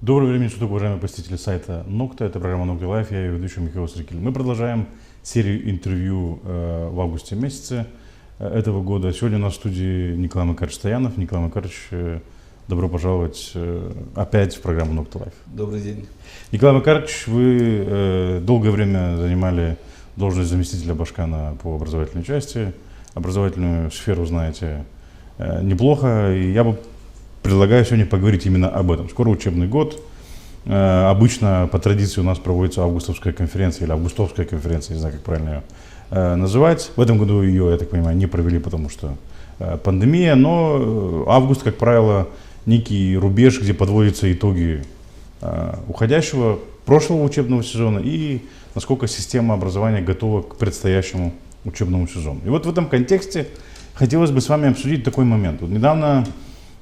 Доброго времени суток, уважаемые посетители сайта Nocta. Это программа Nocta Life, я ее ведущий Михаил Срыкин. Мы продолжаем серию интервью в августе месяце этого года. Сегодня у нас в студии Николай Макарович Стоянов. Николай Макарович, добро пожаловать опять в программу Nocta Life. Добрый день. Николай Макарович, вы долгое время занимали должность заместителя Башкана по образовательной части. Образовательную сферу знаете неплохо, и я бы предлагаю сегодня поговорить именно об этом. Скоро учебный год. Обычно по традиции у нас проводится августовская конференция или августовская конференция, не знаю, как правильно ее называть. В этом году ее, я так понимаю, не провели, потому что пандемия, но август, как правило, некий рубеж, где подводятся итоги уходящего прошлого учебного сезона и насколько система образования готова к предстоящему учебному сезону. И вот в этом контексте хотелось бы с вами обсудить такой момент. Вот недавно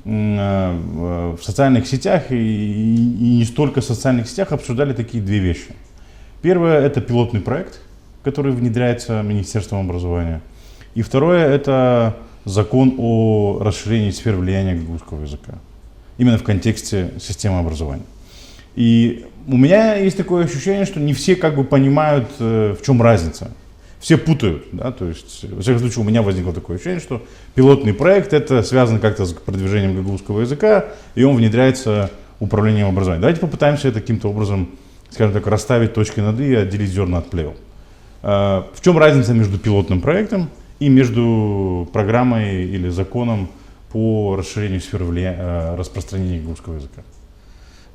в социальных сетях и не столько в социальных сетях обсуждали такие две вещи. Первое – это пилотный проект, который внедряется Министерством образования. И второе – это закон о расширении сфер влияния гагаузского языка. Именно в контексте системы образования. И у меня есть такое ощущение, что не все как бы понимают, в чем разница. Все путают, да, то есть, во всяком случае, у меня возникло такое ощущение, что пилотный проект это связано как-то с продвижением гагаузского языка, и он внедряется управлением образованием. Давайте попытаемся это каким-то образом, скажем так, расставить точки над «и» и отделить зерна от плевел. В чем разница между пилотным проектом и между программой или законом по расширению сфер распространения гагаузского языка?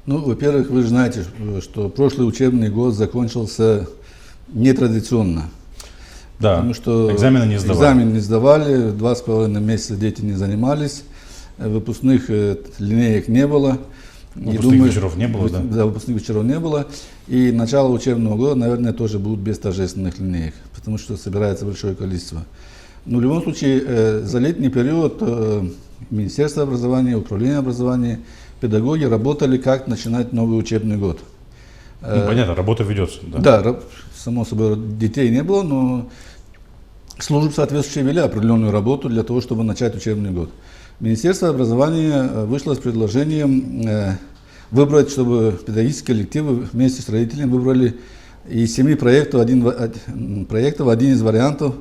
Ну, во-первых, вы же знаете, что прошлый учебный год закончился нетрадиционно. Да, потому что экзамены не сдавали. Экзамен не сдавали, 2,5 месяца дети не занимались, выпускных линеек не было. Выпускных вечеров не было, да? Да, выпускных вечеров не было. И начало учебного года, наверное, тоже будут без торжественных линеек, потому что собирается большое количество. Но в любом случае, за летний период Министерство образования, Управление образования, педагоги работали, как начинать новый учебный год. Ну, понятно, работа ведется. Да, само собой, детей не было, но службы соответствующие вели определенную работу для того, чтобы начать учебный год. Министерство образования вышло с предложением выбрать, чтобы педагогические коллективы вместе с родителями выбрали из 7 проектов один из вариантов,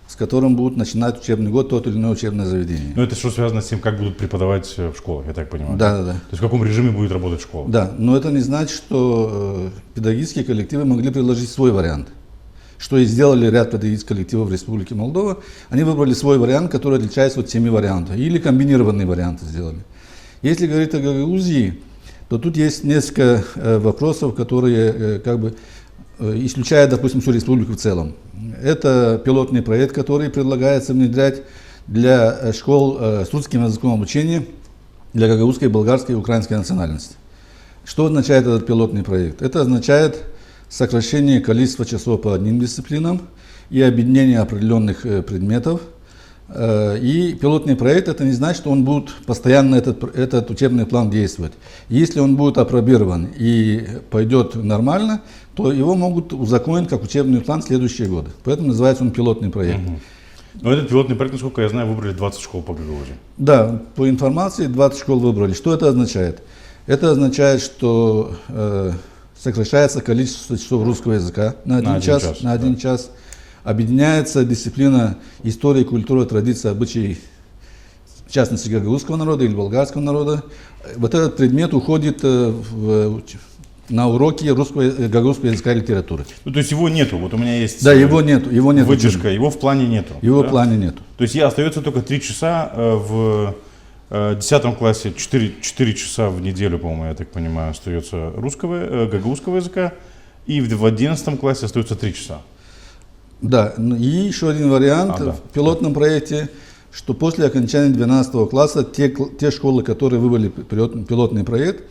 с которым будут начинать учебный год тот или иное учебное заведение. Но это что связано с тем, как будут преподавать в школах, я так понимаю? Да. То есть в каком режиме будет работать школа? Да, но это не значит, что педагогические коллективы могли предложить свой вариант. Что и сделали ряд педагогических коллективов в Республике Молдова. Они выбрали свой вариант, который отличается от 7 вариантов. Или комбинированные варианты сделали. Если говорить о Гагаузии, то тут есть несколько вопросов, которые как бы исключая, допустим, всю республику в целом. Это пилотный проект, который предлагается внедрять для школ с русским языком обучения для гагаузской, болгарской и украинской национальности. Что означает этот пилотный проект? Это означает сокращение количества часов по одним дисциплинам и объединение определенных предметов. И пилотный проект это не значит, что он будет постоянно этот учебный план действовать. Если он будет апробирован и пойдет нормально, то его могут узаконить как учебный план в следующие годы. Поэтому называется он пилотный проект. Но этот пилотный проект, насколько я знаю, выбрали 20 школ по Гагаузии. Да, по информации 20 школ выбрали. Что это означает? Это означает, что сокращается количество часов русского языка на один час. Объединяется дисциплина истории, культуры, традиции, обычаи, в частности, гагаузского народа или болгарского народа. Вот этот предмет уходит на уроки гагаузского языка и литературы. Ну, то есть его нету, вот у меня есть его нету выдержка, его в плане нету. Его в плане нету. То есть остается только 3 часа в 10 классе, 4 часа в неделю, по-моему, я так понимаю, остается гагаузского языка, и в 11 классе остается 3 часа. Да, и еще один вариант в пилотном проекте, что после окончания 12 класса те школы, которые выбрали пилотный проект,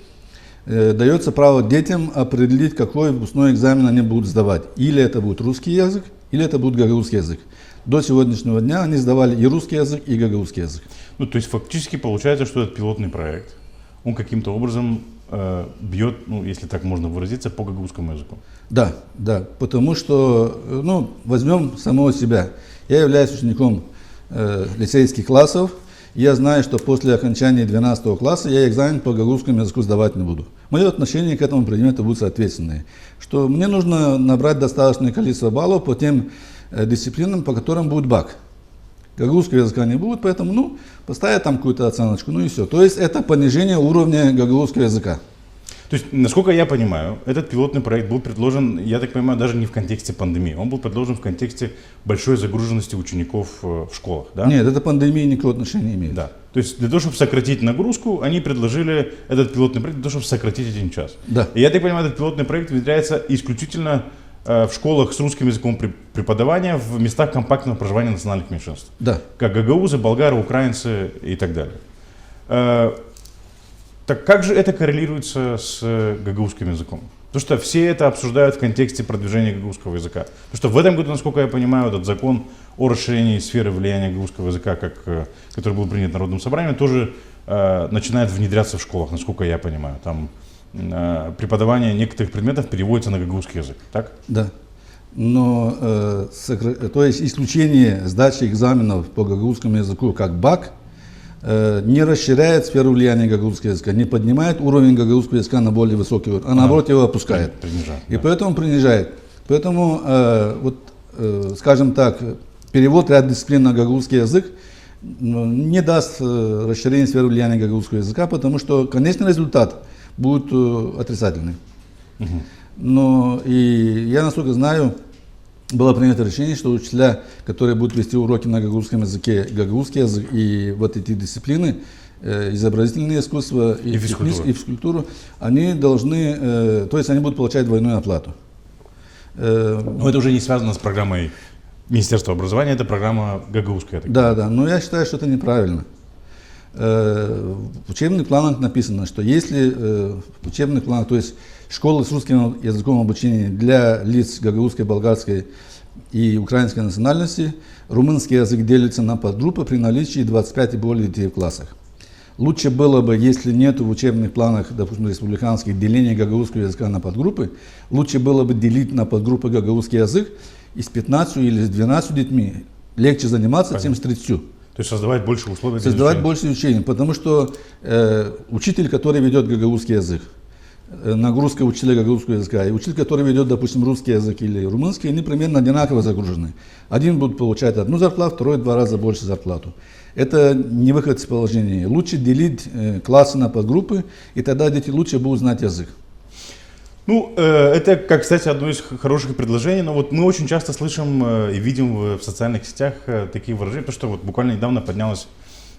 дается право детям определить, какой выпускной экзамен они будут сдавать. Или это будет русский язык, или это будет гагаузский язык. До сегодняшнего дня они сдавали и русский язык, и гагаузский язык. Ну, то есть фактически получается, что этот пилотный проект, он каким-то образом бьет, ну, если так можно выразиться, по гагаузскому языку. Да, потому что, возьмем самого себя. Я являюсь учеником лицейских классов, я знаю, что после окончания 12 класса я экзамен по гагаузскому языку сдавать не буду. Мое отношение к этому предмету будет соответственное. Что мне нужно набрать достаточное количество баллов по тем дисциплинам, по которым будет БАК. Гагаузского языка не будет, поэтому поставят там какую-то оценочку, и все. То есть это понижение уровня гагаузского языка. То есть, насколько я понимаю, этот пилотный проект был предложен, я так понимаю, даже не в контексте пандемии. Он был предложен в контексте большой загруженности учеников в школах, да? Нет, это пандемия никакого отношения не имеет. Да. То есть, для того, чтобы сократить нагрузку, они предложили этот пилотный проект для того, чтобы сократить 1 час. Да. И я так понимаю, этот пилотный проект внедряется исключительно в школах с русским языком преподавания в местах компактного проживания национальных меньшинств. Да. Как гагаузы, болгары, украинцы и так далее. Так как же это коррелируется с гагаузским языком? Потому что все это обсуждают в контексте продвижения гагаузского языка. Потому что в этом году, насколько я понимаю, этот закон о расширении сферы влияния гагаузского языка, который был принят Народным собранием, тоже начинает внедряться в школах, насколько я понимаю. Там преподавание некоторых предметов переводится на гагаузский язык, так? Да. Но то есть исключение сдачи экзаменов по гагаузскому языку как БАК не расширяет сферу влияния гагаузского языка, не поднимает уровень гагаузского языка на более высокий уровень, а наоборот его опускает. Принижает, И да. поэтому принижает. Поэтому, скажем так, перевод ряд дисциплин на гагаузский язык не даст расширения сферы влияния гагаузского языка, потому что конечный результат будет отрицательный. Но и я, насколько знаю, было принято решение, что учителя, которые будут вести уроки на гагаузском языке, гагаузский язык и вот эти дисциплины, изобразительное искусство и физкультуру, они должны, то есть они будут получать двойную оплату. Но это уже не связано с программой Министерства образования, это программа гагаузская. Да, но я считаю, что это неправильно. В учебных планах написано, что если в учебных планах, то есть школы с русским языком обучения для лиц гагаузской, болгарской и украинской национальности, румынский язык делится на подгруппы при наличии 25 и более детей в классах. Лучше было бы, если нет в учебных планах, допустим, республиканских деления гагаузского языка на подгруппы, лучше было бы делить на подгруппы гагаузский язык и с 15 или с 12 детьми легче заниматься, чем с 30. То есть создавать больше условий для Создавать изучения. больше учений, потому что учитель, который ведет гагаузский язык, нагрузка учителя гагаузского языка, и учитель, который ведет, допустим, русский язык или румынский, они примерно одинаково загружены. Один будет получать одну зарплату, второй 2 раза больше зарплату. Это не выход из положения. Лучше делить классы на подгруппы, и тогда дети лучше будут знать язык. Ну, это, как, кстати, одно из хороших предложений, но вот мы очень часто слышим и видим в социальных сетях такие выражения, потому что вот буквально недавно поднялось,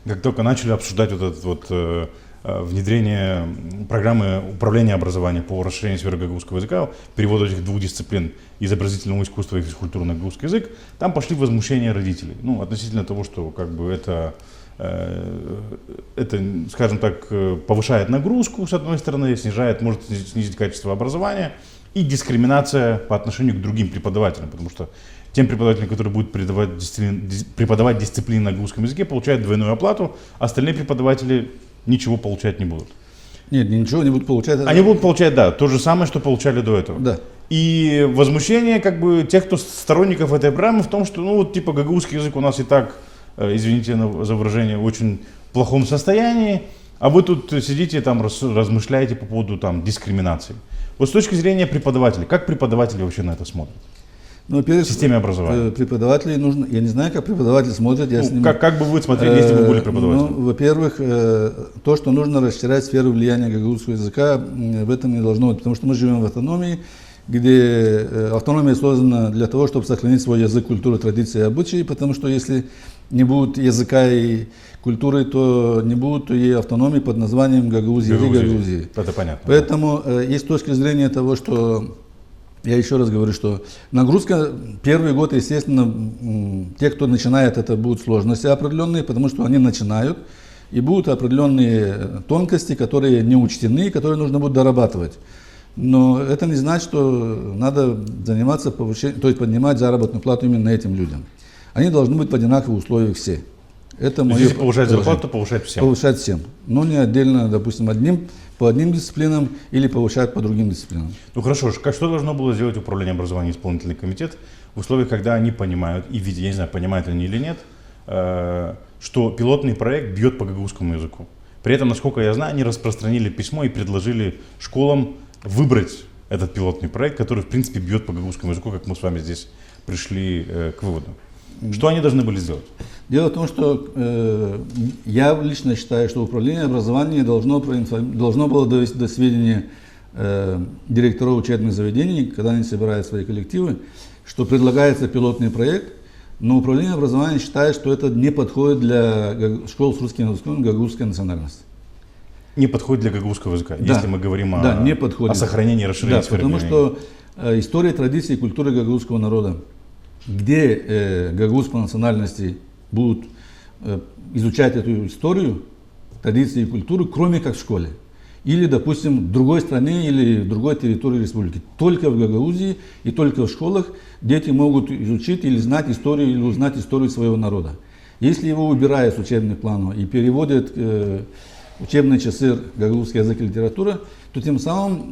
как только начали обсуждать вот это вот внедрение программы управления образованием по расширению сферы гагаузского языка, перевода этих 2 дисциплин изобразительного искусства и физкультуры на гагаузский язык, там пошли возмущения родителей. Ну, относительно того, что как бы это, скажем так, повышает нагрузку, с одной стороны, может снизить качество образования, и дискриминация по отношению к другим преподавателям, потому что тем преподавателям, которые будут преподавать дисциплины на гагаузском языке, получают двойную оплату, а остальные преподаватели ничего получать не будут. Нет, ничего не будут получать. Они будут получать, да, то же самое, что получали до этого. Да. И возмущение как бы тех, кто сторонников этой программы в том, что, ну вот типа гагаузский язык у нас и так, извините за выражение, в очень плохом состоянии, а вы тут сидите там размышляете по поводу там дискриминации. Вот с точки зрения преподавателей, как преподаватели вообще на это смотрят? Ну, во-первых, в системе образования. Преподавателей нужно, я не знаю, как преподаватели смотрят. Я с ними, как бы вы смотрели, если бы были преподавателем? Ну, во-первых, то, что нужно расширять сферу влияния гагаузского языка, в этом не должно быть, потому что мы живем в автономии, где автономия создана для того, чтобы сохранить свой язык, культуру, традиции и обычаи, потому что если не будет языка и культуры, то не будет и автономии под названием Гагаузия или Гагаузии. Это понятно. Поэтому есть точка зрения того, что я еще раз говорю, что нагрузка первый год, естественно, те, кто начинает, это будут сложности определенные, потому что они начинают, и будут определенные тонкости, которые не учтены, которые нужно будет дорабатывать. Но это не значит, что надо заниматься повышением, то есть поднимать заработную плату именно этим людям. Они должны быть в одинаковых условиях все. Это мое если повышать зарплату, то повышать всем. Повышать всем. Но не отдельно, допустим, по одним дисциплинам или повышать по другим дисциплинам. Ну хорошо, что должно было сделать Управление образования и исполнительный комитет в условиях, когда они понимают и видят, я не знаю, понимают они или нет, что пилотный проект бьет по гагаузскому языку. При этом, насколько я знаю, они распространили письмо и предложили школам выбрать этот пилотный проект, который, в принципе, бьет по гагаузскому языку, как мы с вами здесь пришли к выводу. Что они должны были сделать? Дело в том, что я лично считаю, что управление образования должно было довести до сведения директоров учебных заведений, когда они собирают свои коллективы, что предлагается пилотный проект, но управление образования считает, что это не подходит для школ с русским языком гагаузской национальности. Не подходит для гагаузского языка, Да. если мы говорим не подходит. о сохранении и расширении Да, сферы потому применения. что история, традиции и культура гагаузского народа, где гагаузы по национальности будут изучать эту историю, традиции и культуру, кроме как в школе. Или, допустим, в другой стране или в другой территории республики. Только в Гагаузии и только в школах дети могут изучить или знать историю, или узнать историю своего народа. Если его убирают с учебных планов и переводят учебные часы гагаузский язык и литература, то тем самым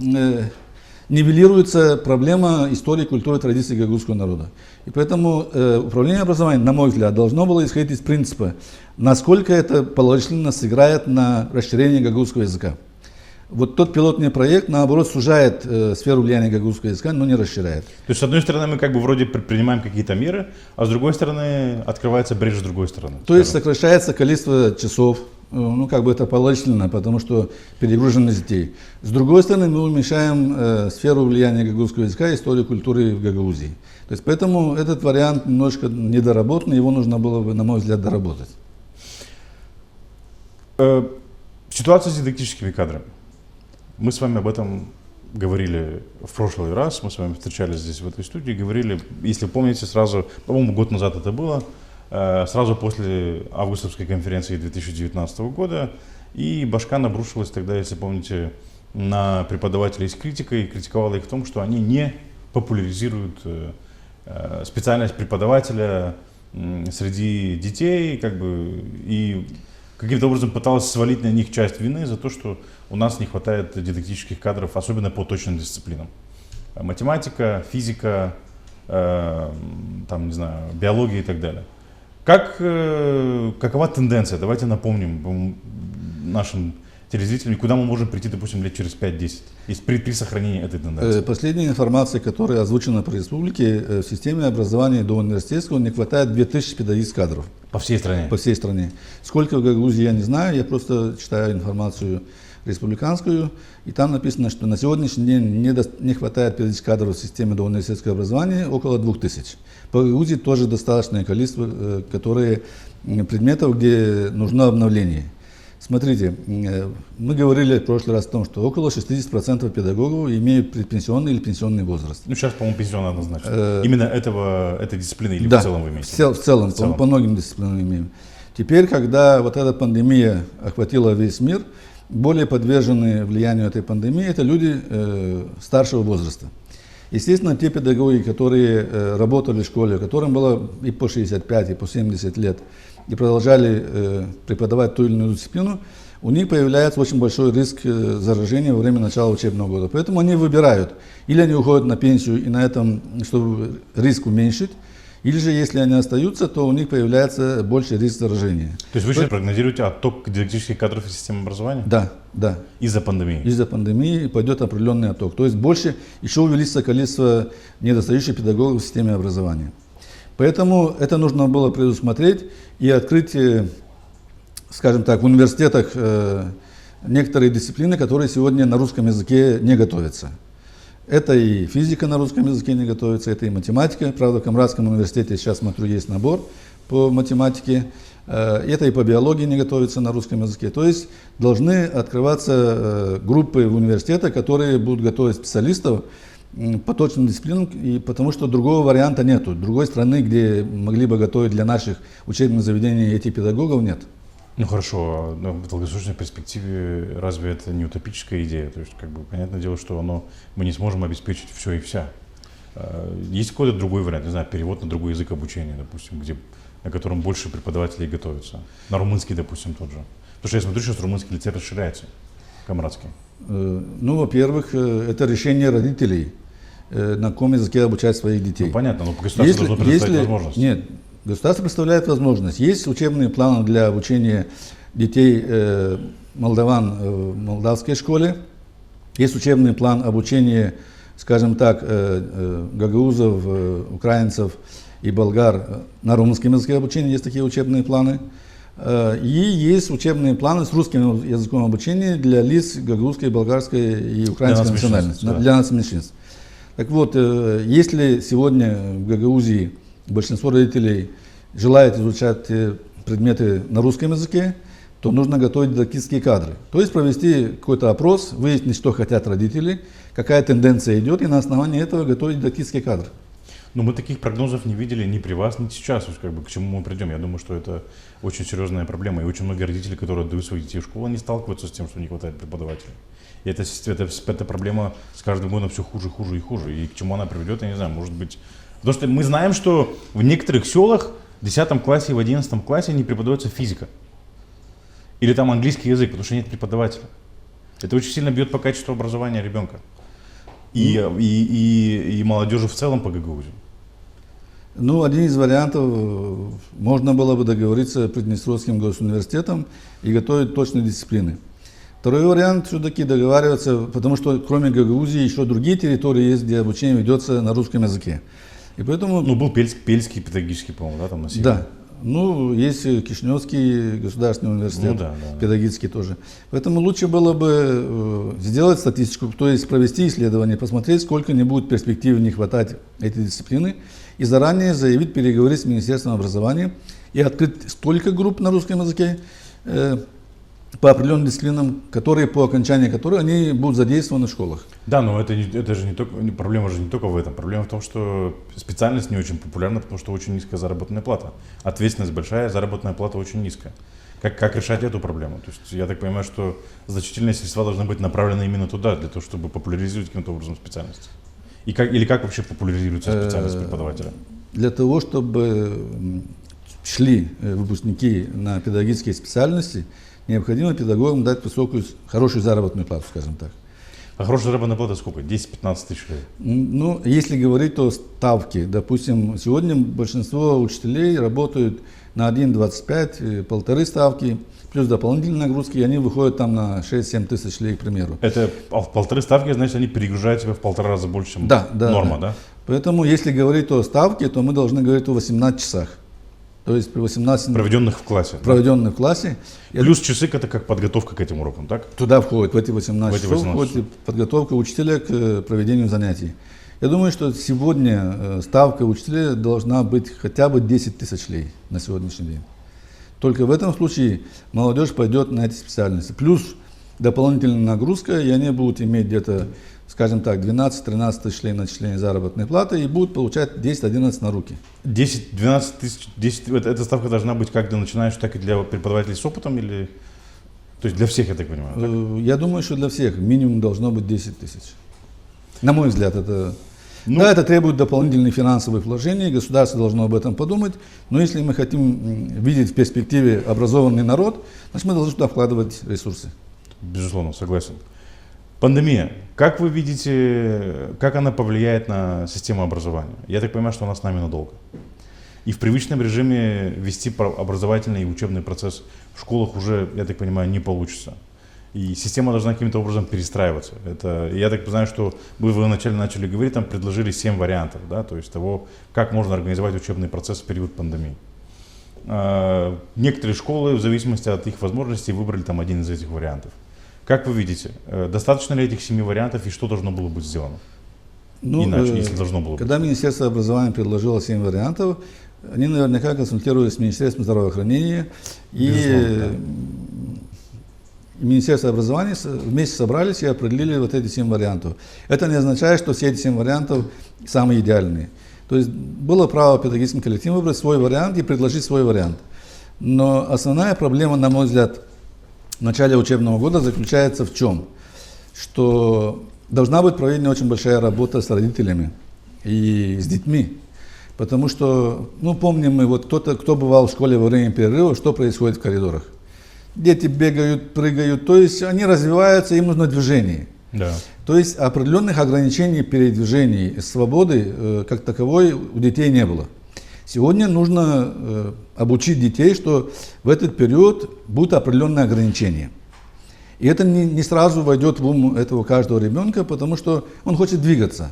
нивелируется проблема истории, культуры, традиций гагаузского народа. И поэтому управление образованием, на мой взгляд, должно было исходить из принципа, насколько это положительно сыграет на расширение гагаузского языка. Вот тот пилотный проект, наоборот, сужает сферу влияния гагаузского языка, но не расширяет. То есть, с одной стороны, мы как бы вроде предпринимаем какие-то меры, а с другой стороны, открывается брешь с другой стороны. То есть сокращается количество часов, ну как бы это положительно, потому что перегруженность детей. С другой стороны, мы уменьшаем сферу влияния гагаузского языка и историю культуры в Гагаузии. То есть поэтому этот вариант немножко недоработан, его нужно было бы, на мой взгляд, доработать. Ситуация с дидактическими кадрами. Мы с вами об этом говорили в прошлый раз, мы с вами встречались здесь в этой студии, говорили, если помните, сразу, по-моему, год назад это было, сразу после августовской конференции 2019 года, и Башкан обрушилась тогда, если помните, на преподавателей с критикой, и критиковала их в том, что они не популяризируют специальность преподавателя среди детей, как бы, и каким-то образом пыталась свалить на них часть вины за то, что у нас не хватает дидактических кадров, особенно по точным дисциплинам. Математика, физика, там, не знаю, биология и так далее. Какова тенденция? Давайте напомним нашим телезрителям, куда мы можем прийти, допустим, лет через 5-10, при сохранении этой тенденции. Последняя информация, которая озвучена по республике, в системе образования до университетского не хватает 2000 педагогических кадров. По всей стране? По всей стране. Сколько в Гагаузии, я не знаю, я просто читаю информацию республиканскую, и там написано, что на сегодняшний день не хватает педагогических кадров в системе до университетского образования около 2000. По Гагаузии тоже достаточное количество предметов, где нужно обновление. Смотрите, мы говорили в прошлый раз о том, что около 60% педагогов имеют предпенсионный или пенсионный возраст. Ну, сейчас, по-моему, пенсионный однозначно. Именно этой дисциплины или да, в целом вы имеете? В целом. По многим дисциплинам имеем. Теперь, когда вот эта пандемия охватила весь мир, более подвержены влиянию этой пандемии это люди старшего возраста. Естественно, те педагоги, которые работали в школе, которым было и по 65, и по 70 лет, и продолжали преподавать ту или иную дисциплину, у них появляется очень большой риск заражения во время начала учебного года. Поэтому они выбирают, или они уходят на пенсию, и на этом, чтобы риск уменьшить, или же, если они остаются, то у них появляется больший риск заражения. То есть вы сейчас прогнозируете отток дидактических кадров из системы образования? Да. Из-за пандемии? Из-за пандемии пойдет определенный отток. То есть больше, еще увеличится количество недостающих педагогов в системе образования. Поэтому это нужно было предусмотреть и открыть, скажем так, в университетах некоторые дисциплины, которые сегодня на русском языке не готовятся. Это и физика на русском языке не готовится, это и математика. Правда, в Камрадском университете сейчас, смотрю, есть набор по математике. Это и по биологии не готовится на русском языке. То есть должны открываться группы в университетах, которые будут готовить специалистов по точным дисциплинам, и потому что другого варианта нету. Другой страны, где могли бы готовить для наших учебных заведений этих педагогов, нет. Ну хорошо, но в долгосрочной перспективе разве это не утопическая идея? То есть, как бы, понятное дело, что мы не сможем обеспечить все и вся. Есть какой-то другой вариант, не знаю, перевод на другой язык обучения, допустим, на котором больше преподавателей готовятся. На румынский, допустим, тот же. Потому что я смотрю, сейчас румынский лицей расширяется, камрадский. Ну, во-первых, это решение родителей, на каком языке обучать своих детей. Ну понятно, но государство должно предоставить возможность. Нет, Государство представляет возможность. Есть учебные планы для обучения детей молдаван в молдавской школе. Есть учебный план обучения, скажем так, гагаузов, украинцев и болгар на румынском языке обучения. Есть такие учебные планы. И есть учебные планы с русским языком обучения для лиц гагаузской, болгарской и украинской национальности, для нацменьшинств. Так вот, если сегодня в Гагаузии большинство родителей желает изучать предметы на русском языке, то нужно готовить дидактические кадры. То есть провести какой-то опрос, выяснить, что хотят родители, какая тенденция идет, и на основании этого готовить дидактические кадры. Но мы таких прогнозов не видели ни при вас, ни сейчас. Как бы, к чему мы придем? Я думаю, что это очень серьезная проблема. И очень многие родители, которые отдают своих детей в школу, они сталкиваются с тем, что не хватает преподавателей. И эта проблема с каждым годом все хуже, хуже и хуже. И к чему она приведет, я не знаю, может быть. Потому что мы знаем, что в некоторых селах в 10 классе и в 11 классе не преподается физика. Или там английский язык, потому что нет преподавателя. Это очень сильно бьет по качеству образования ребенка. И молодежи в целом по Гагаузии. Ну, один из вариантов, можно было бы договориться с Приднестровским госуниверситетом и готовить точные дисциплины. Второй вариант все-таки договариваться, потому что кроме Гагаузии еще другие территории есть, где обучение ведется на русском языке. И поэтому... Ну, был Пельский педагогический, по-моему, да, там на севере? Да. Ну, есть Кишиневский государственный университет, ну, да. педагогический тоже. Поэтому лучше было бы сделать статистику, то есть провести исследование, посмотреть, сколько не будет перспектив не хватать этой дисциплины, и заранее заявить, переговорить с Министерством образования и открыть столько групп на русском языке по определенным дисциплинам, которые по окончании которых они будут задействованы в школах. Да, но это же не только, проблема же не только в этом. Проблема в том, что специальность не очень популярна, потому что очень низкая заработная плата. Ответственность большая, заработная плата очень низкая. Как решать эту проблему? То есть я так понимаю, что значительные средства должны быть направлены именно туда, для того, чтобы популяризировать каким-то образом специальность. Или как вообще популяризируется специальность преподавателя? Для того, чтобы шли выпускники на педагогические специальности, необходимо педагогам дать хорошую заработную плату, скажем так. А хорошая заработная плата сколько? 10-15 тысяч рублей? Ну, если говорить о ставке, допустим, сегодня большинство учителей работают на 1,25, 1,5 ставки, плюс дополнительные нагрузки, и они выходят там на 6-7 тысяч рублей, к примеру. Это в 1,5 ставки, значит, они перегружают себя в 1,5 раза больше, чем норма, да? Поэтому, если говорить о ставке, то мы должны говорить о 18 часах. То есть при 18... Проведенных в классе. Проведенных в классе. Плюс часы это как подготовка к этим урокам, так? Туда входит, в эти 18 часов входит подготовка учителя к проведению занятий. Я думаю, что сегодня ставка учителя должна быть хотя бы 10 тысяч рублей на сегодняшний день. Только в этом случае молодежь пойдет на эти специальности. Плюс дополнительная нагрузка, и они будут иметь где-то, скажем так, 12-13 тысяч рублей начисления заработной платы и будут получать 10-11 на руки. 10-12 тысяч, эта ставка должна быть как для начинающих, так и для преподавателей с опытом? Или... То есть для всех, я так понимаю? Так? Я думаю, что для всех минимум должно быть 10 тысяч. На мой взгляд, это... Да, это требует дополнительных финансовых вложений, государство должно об этом подумать, но если мы хотим видеть в перспективе образованный народ, значит мы должны туда вкладывать ресурсы. Безусловно, согласен. Пандемия. Как вы видите, как она повлияет на систему образования? Я так понимаю, что она с нами надолго. И в привычном режиме вести образовательный и учебный процесс в школах уже, я так понимаю, не получится. И система должна каким-то образом перестраиваться. Я так знаю, что вы вначале начали говорить, там предложили 7 вариантов, да, то есть того, как можно организовать учебный процесс в период пандемии. Некоторые школы, в зависимости от их возможностей, выбрали там один из этих вариантов. Как вы видите, достаточно ли этих 7 вариантов и что должно было быть сделано? Иначе, если должно было быть. Когда Министерство образования предложило 7 вариантов, они наверняка консультировались с Министерством здравоохранения и Министерство образования вместе собрались и определили вот эти 7 вариантов. Это не означает, что все эти 7 вариантов самые идеальные. То есть было право педагогическим коллективам выбрать свой вариант и предложить свой вариант. Но основная проблема, на мой взгляд, в начале учебного года заключается в чем? Что должна быть проведена очень большая работа с родителями и с детьми. Потому что, помним мы, вот кто бывал в школе во время перерыва, что происходит в коридорах. Дети бегают, прыгают, то есть они развиваются, им нужно движение. Да. То есть определенных ограничений передвижений, свободы как таковой у детей не было. Сегодня нужно обучить детей, что в этот период будут определенные ограничения. И это не сразу войдет в ум этого каждого ребенка, потому что он хочет двигаться.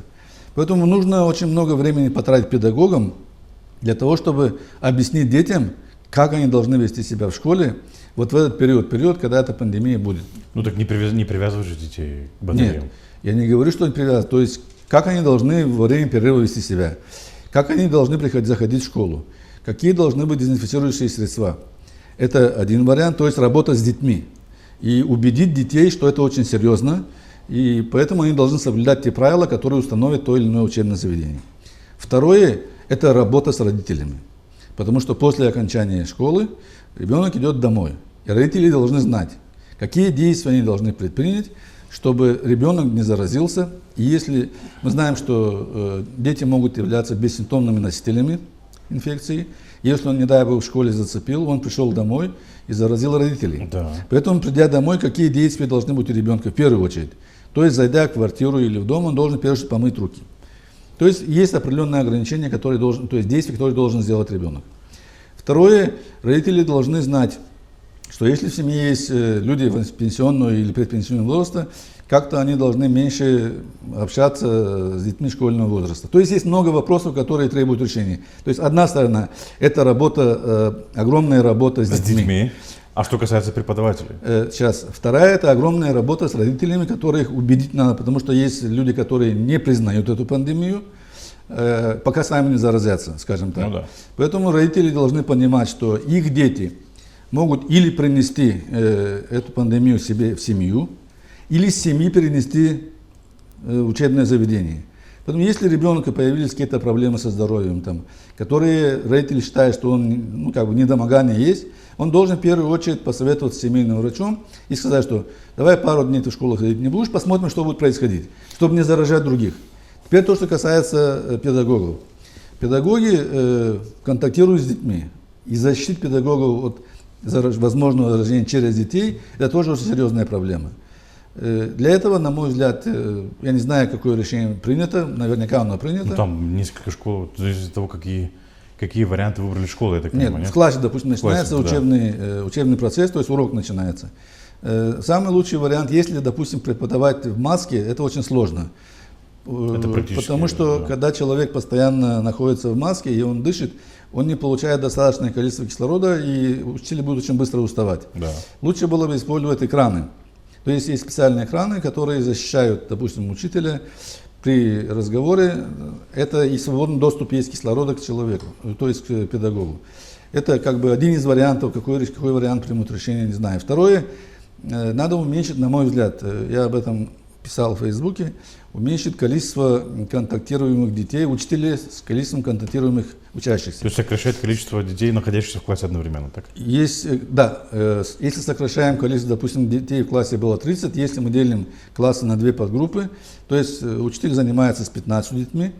Поэтому нужно очень много времени потратить педагогам для того, чтобы объяснить детям, как они должны вести себя в школе вот в этот период, когда эта пандемия будет. Ну так не привязывать же детей к батареям. Нет, я не говорю, что они привязаны. То есть, как они должны во время перерыва вести себя, как они должны заходить в школу, какие должны быть дезинфицирующие средства. Это один вариант, то есть работа с детьми. И убедить детей, что это очень серьезно, и поэтому они должны соблюдать те правила, которые установит то или иное учебное заведение. Второе – это работа с родителями. Потому что после окончания школы ребенок идет домой. И родители должны знать, какие действия они должны предпринять, чтобы ребенок не заразился. И если мы знаем, что дети могут являться бессимптомными носителями инфекции, если он, не дай бог, в школе зацепил, он пришел домой и заразил родителей. Да. Поэтому, придя домой, какие действия должны быть у ребенка в первую очередь? То есть, зайдя в квартиру или в дом, он должен прежде всего помыть руки. То есть, есть определенные ограничения, то есть действия, которые должен сделать ребенок. Второе, родители должны знать, что если в семье есть люди пенсионного или предпенсионного возраста, как-то они должны меньше общаться с детьми школьного возраста. То есть есть много вопросов, которые требуют решения. То есть одна сторона – это работа, огромная работа с детьми. А что касается преподавателей? Сейчас. Вторая – это огромная работа с родителями, которых убедить надо, потому что есть люди, которые не признают эту пандемию, пока сами не заразятся, скажем так. Ну, да. Поэтому родители должны понимать, что их дети могут или принести эту пандемию себе в семью, или с семьи перенести в учебное заведение. Поэтому если у ребенка появились какие-то проблемы со здоровьем, которые родители считают, что он, недомогание есть, он должен в первую очередь посоветоваться с семейным врачом и сказать, что давай пару дней ты в школу ходить не будешь, посмотрим, что будет происходить, чтобы не заражать других. Теперь то, что касается педагогов. Педагоги контактируют с детьми, и защитить педагогов от возможного заражения через детей – это тоже очень серьезная проблема. Для этого, на мой взгляд, я не знаю, какое решение принято, наверняка оно принято. Ну, там несколько школ, зависит от того, какие варианты выбрали школы, я так понимаю. Нет, в классе, допустим, начинается учебный процесс, то есть урок начинается. Самый лучший вариант, если, допустим, преподавать в маске, это очень сложно. Это потому что, когда человек постоянно находится в маске и он дышит, он не получает достаточное количество кислорода, и учитель будет очень быстро уставать. Да. Лучше было бы использовать экраны. То есть есть специальные экраны, которые защищают, допустим, учителя при разговоре. Это и свободный доступ есть кислорода к человеку, то есть к педагогу. Это как бы один из вариантов, какой вариант примут решение, не знаю. Второе, надо уменьшить, на мой взгляд, я об этом писал в Фейсбуке, уменьшить количество контактируемых детей, учителей с количеством контактируемых учащихся. То есть сокращать количество детей, находящихся в классе одновременно, так? Если сокращаем количество, допустим, детей в классе было 30, если мы делим классы на две подгруппы, то есть учитель занимается с 15 детьми,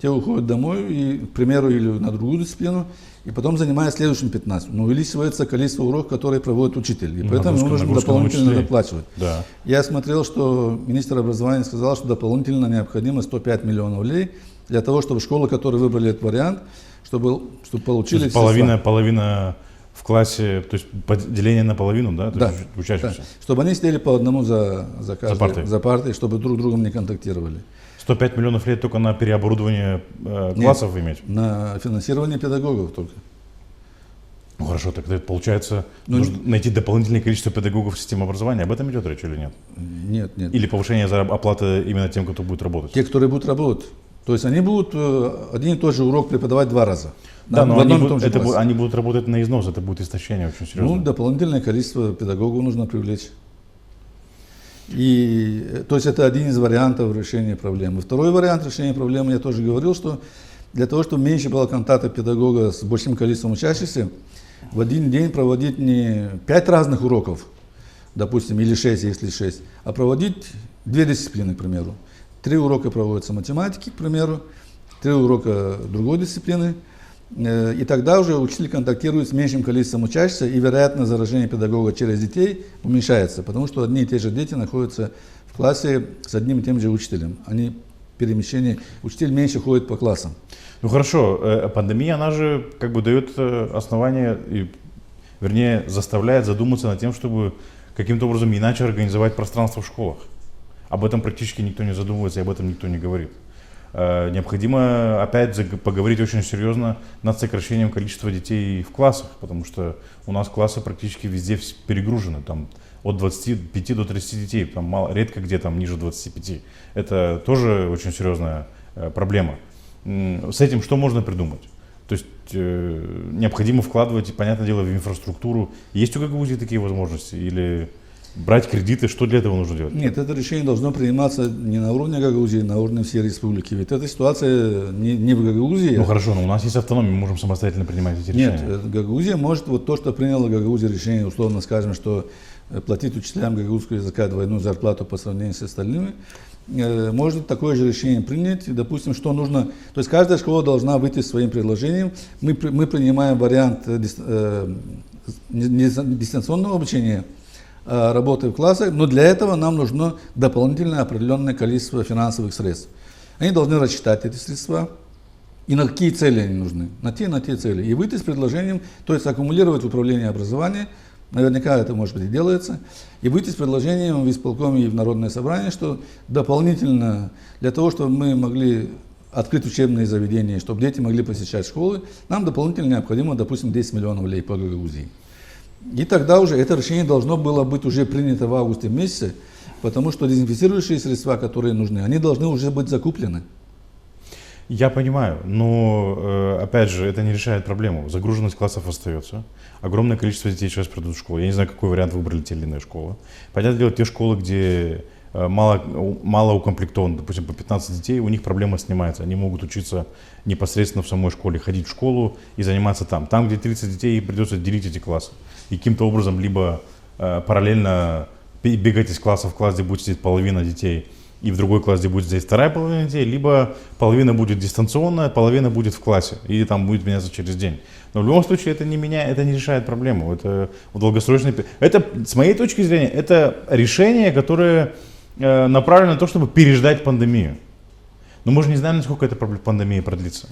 те уходят домой, и, к примеру, или на другую дисциплину, и потом занимается следующим 15. Но увеличивается количество уроков, которые проводит учитель, и поэтому ему нужно дополнительно доплачивать. Да. Я смотрел, что министр образования сказал, что дополнительно необходимо 105 миллионов рублей для того, чтобы школы, которые выбрали этот вариант, чтобы получили половина в классе, то есть деление на половину, да? То есть учащихся. Да. Чтобы они сидели по одному за партой, чтобы друг с другом не контактировали. 105 миллионов лет только на переоборудование классов. Нет, иметь? На финансирование педагогов только. Ну хорошо, тогда получается, нужно найти дополнительное количество педагогов в системе образования. Об этом идет речь или нет? Нет. Или повышение оплаты именно тем, кто будет работать? Те, которые будут работать. То есть они будут один и тот же урок преподавать 2 раза. Да, но они будут работать на износ, это будет истощение очень серьезное. Дополнительное количество педагогов нужно привлечь. То есть это один из вариантов решения проблемы. Второй вариант решения проблемы, я тоже говорил, что для того, чтобы меньше было контакта педагога с большим количеством учащихся, в один день проводить не 5 разных уроков, допустим, или 6, если 6, а проводить 2 дисциплины, к примеру. 3 урока проводятся математики, к примеру, 3 урока другой дисциплины. И тогда уже учитель контактирует с меньшим количеством учащихся, и вероятность заражения педагога через детей уменьшается, потому что одни и те же дети находятся в классе с одним и тем же учителем. Они перемещение, учитель меньше ходит по классам. Ну хорошо, пандемия, она же как бы дает основание, вернее, заставляет задуматься над тем, чтобы каким-то образом иначе организовать пространство в школах. Об этом практически никто не задумывается, и об этом никто не говорит. Необходимо опять поговорить очень серьезно над сокращением количества детей в классах, потому что у нас классы практически везде перегружены, там от 25 до 30 детей, там мало, редко где там ниже 25. Это тоже очень серьезная проблема. С этим что можно придумать? То есть необходимо вкладывать, понятное дело, в инфраструктуру. Есть у Гагаузии такие возможности? Или брать кредиты? Что для этого нужно делать? Нет, это решение должно приниматься не на уровне Гагаузии, а на уровне всей республики. Ведь эта ситуация не в Гагаузии. Ну хорошо, но у нас есть автономия, мы можем самостоятельно принимать эти решения. Нет, Гагаузия может, вот то, что приняла Гагаузия решение, условно скажем, что платить учителям гагаузского языка двойную зарплату по сравнению с остальными, может такое же решение принять. Допустим, что нужно, то есть каждая школа должна выйти с своим предложением. Мы принимаем вариант дистанционного обучения, работы в классах, но для этого нам нужно дополнительное определенное количество финансовых средств. Они должны рассчитать эти средства и на какие цели они нужны, на те цели. И выйти с предложением, то есть аккумулировать управление образования, наверняка это может быть и делается, и выйти с предложением в исполкоме и в Народное собрание, что дополнительно для того, чтобы мы могли открыть учебные заведения, чтобы дети могли посещать школы, нам дополнительно необходимо, допустим, 10 миллионов лей по Гагаузии. И тогда уже это решение должно было быть уже принято в августе месяце, потому что дезинфицирующие средства, которые нужны, они должны уже быть закуплены. Я понимаю, но опять же, это не решает проблему. Загруженность классов остается. Огромное количество детей сейчас придут в школу. Я не знаю, какой вариант выбрали те или иные школы. Понятное дело, те школы, где мало укомплектовано, допустим, по 15 детей, у них проблема снимается. Они могут учиться непосредственно в самой школе, ходить в школу и заниматься там. Там, где 30 детей, придется делить эти классы. И каким-то образом либо параллельно бегать из класса в класс, где будет сидеть половина детей, и в другой класс, где будет здесь вторая половина детей, либо половина будет дистанционная, половина будет в классе, или там будет меняться через день. Но в любом случае это не решает проблему. Это в долгосрочной... Это, с моей точки зрения, это решение, которое направлено на то, чтобы переждать пандемию. Но мы же не знаем, насколько эта пандемия продлится.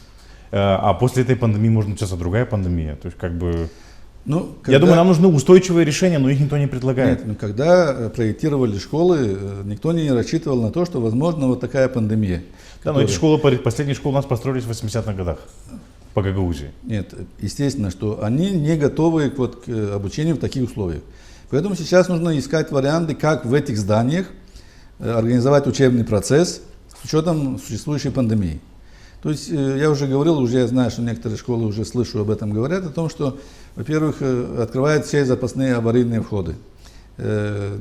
А после этой пандемии может начаться другая пандемия. То есть как бы... Я думаю, нам нужны устойчивые решения, но их никто не предлагает. Нет, когда проектировали школы, никто не рассчитывал на то, что возможно вот такая пандемия. Да, но эти школы, последние школы у нас построились в 80-х годах по Гагаузии. Нет, естественно, что они не готовы к обучению в таких условиях. Поэтому сейчас нужно искать варианты, как в этих зданиях организовать учебный процесс с учетом существующей пандемии. То есть, я уже говорил, я знаю, что некоторые школы уже слышу об этом говорят, о том, что, во-первых, открывают все запасные аварийные входы. С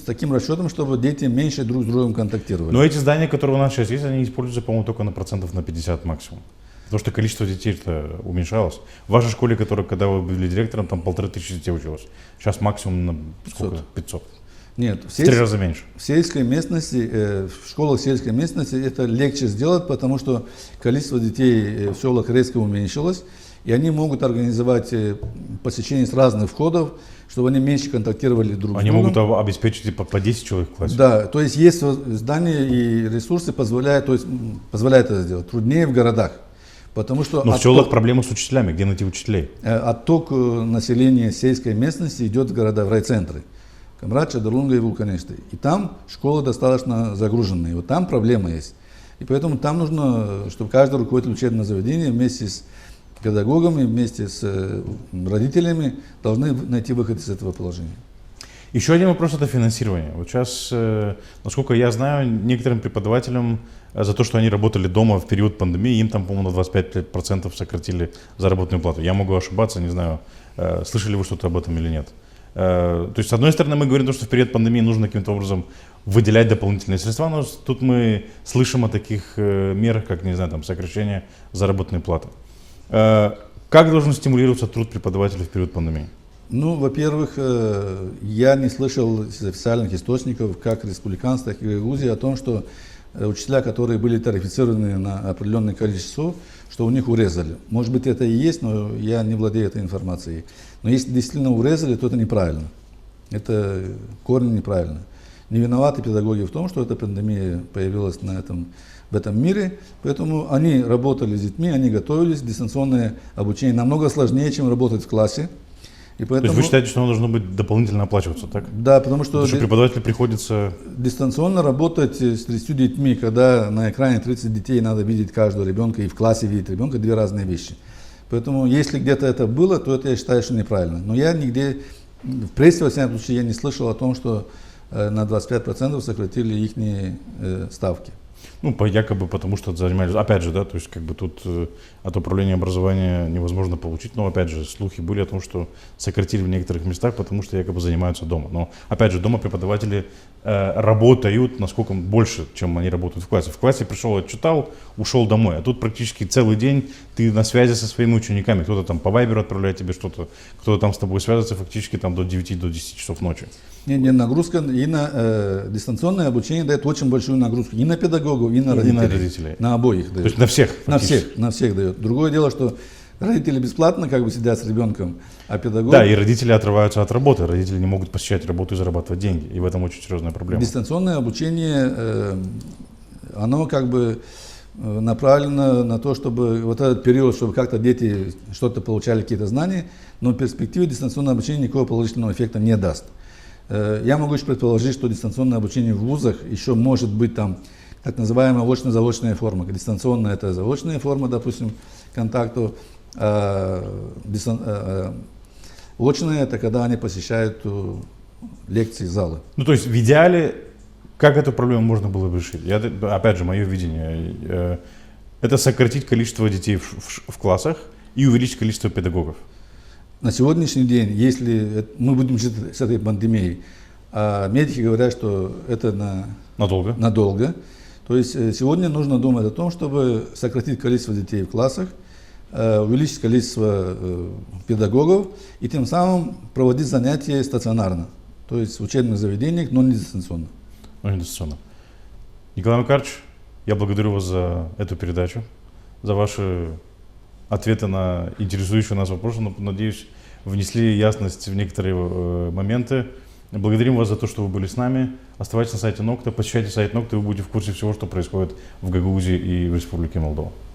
таким расчетом, чтобы дети меньше друг с другом контактировали. Но эти здания, которые у нас сейчас есть, они используются, по-моему, только на 50% максимум. Потому что количество детей-то уменьшалось. В вашей школе, когда вы были директором, там 1500 детей училось. Сейчас максимум на сколько? 500. Нет, в 3 раза меньше. В сельской местности, в школах сельской местности это легче сделать, потому что количество детей в селах резко уменьшилось, и они могут организовать посещение с разных входов, чтобы они меньше контактировали друг с другом. Они могут обеспечить по 10 человек в классе? Да, то есть есть здания и ресурсы позволяют это сделать. Труднее в городах. Потому что но в селах проблемы с учителями, где найти учителей? Отток населения сельской местности идет в города, в райцентры. Камрадша, Дарлунга и Вулканешты. И там школы достаточно загруженные. Вот там проблема есть. И поэтому там нужно, чтобы каждый руководитель учебного заведения вместе с педагогами, вместе с родителями должны найти выход из этого положения. Еще один вопрос — это финансирование. Вот сейчас, насколько я знаю, некоторым преподавателям за то, что они работали дома в период пандемии, им там, по-моему, на 25% сократили заработную плату. Я могу ошибаться, не знаю, слышали вы что-то об этом или нет. То есть, с одной стороны, мы говорим, что в период пандемии нужно каким-то образом выделять дополнительные средства, но тут мы слышим о таких мерах, как, не знаю, там, сокращение заработной платы. Как должен стимулироваться труд преподавателя в период пандемии? Ну, во-первых, я не слышал из официальных источников, как республиканцев, так и Гагаузии, о том, что учителя, которые были тарифицированы на определенное количество часов, что у них урезали. Может быть, это и есть, но я не владею этой информацией. Но если действительно урезали, то это неправильно. Это корень неправильно. Не виноваты педагоги в том, что эта пандемия появилась в этом мире, поэтому они работали с детьми, они готовились, дистанционное обучение намного сложнее, чем работать в классе. И То поэтому, есть вы считаете, что оно должно быть дополнительно оплачиваться, так? да, потому что Потому что преподавателю приходится... дистанционно работать с 30 детьми, когда на экране 30 детей, надо видеть каждого ребенка и в классе видеть ребенка, две разные вещи. Поэтому если где-то это было, то это я считаю, что неправильно. Но я нигде, в прессе, во всяком случае, я не слышал о том, что на 25% сократили их ставки. Ну, якобы потому что занимались, опять же, да, то есть как бы тут от управления образования невозможно получить, но опять же слухи были о том, что сократили в некоторых местах, потому что якобы занимаются дома. Но опять же, дома преподаватели работают насколько больше, чем они работают в классе. В классе пришел, отчитал, ушел домой, а тут практически целый день ты на связи со своими учениками, кто-то там по вайберу отправляет тебе что-то, кто-то там с тобой связывается фактически там до 9-10 часов ночи. Не, нагрузка и на дистанционное обучение дает очень большую нагрузку и на педагогов, и на родителей. На обоих дает. То есть на всех? На всех дает. Другое дело, что родители бесплатно как бы сидят с ребенком, а педагог... Да, и родители отрываются от работы, родители не могут посещать работу и зарабатывать деньги, и в этом очень серьезная проблема. Дистанционное обучение, оно как бы направлено на то, чтобы вот этот период, чтобы как-то дети что-то получали, какие-то знания, но в перспективе дистанционное обучение никакого положительного эффекта не даст. Я могу еще предположить, что дистанционное обучение в вузах еще может быть там так называемая очно-заочная форма. Дистанционная — это заочная форма, допустим, контакту. Очная — это когда они посещают лекции, залы. Ну, то есть в идеале, как эту проблему можно было бы решить? Опять же, мое видение, это сократить количество детей в классах и увеличить количество педагогов. На сегодняшний день, если мы будем жить с этой пандемией, а медики говорят, что это надолго, то есть сегодня нужно думать о том, чтобы сократить количество детей в классах, увеличить количество педагогов и тем самым проводить занятия стационарно, то есть в учебных заведениях, но не дистанционно. Николай Макарович, я благодарю вас за эту передачу, за ваши ответы на интересующие нас вопросы, но, надеюсь, внесли ясность в некоторые моменты. Благодарим вас за то, что вы были с нами. Оставайтесь на сайте Нокта, посещайте сайт Нокта, и вы будете в курсе всего, что происходит в Гагаузии и в Республике Молдова.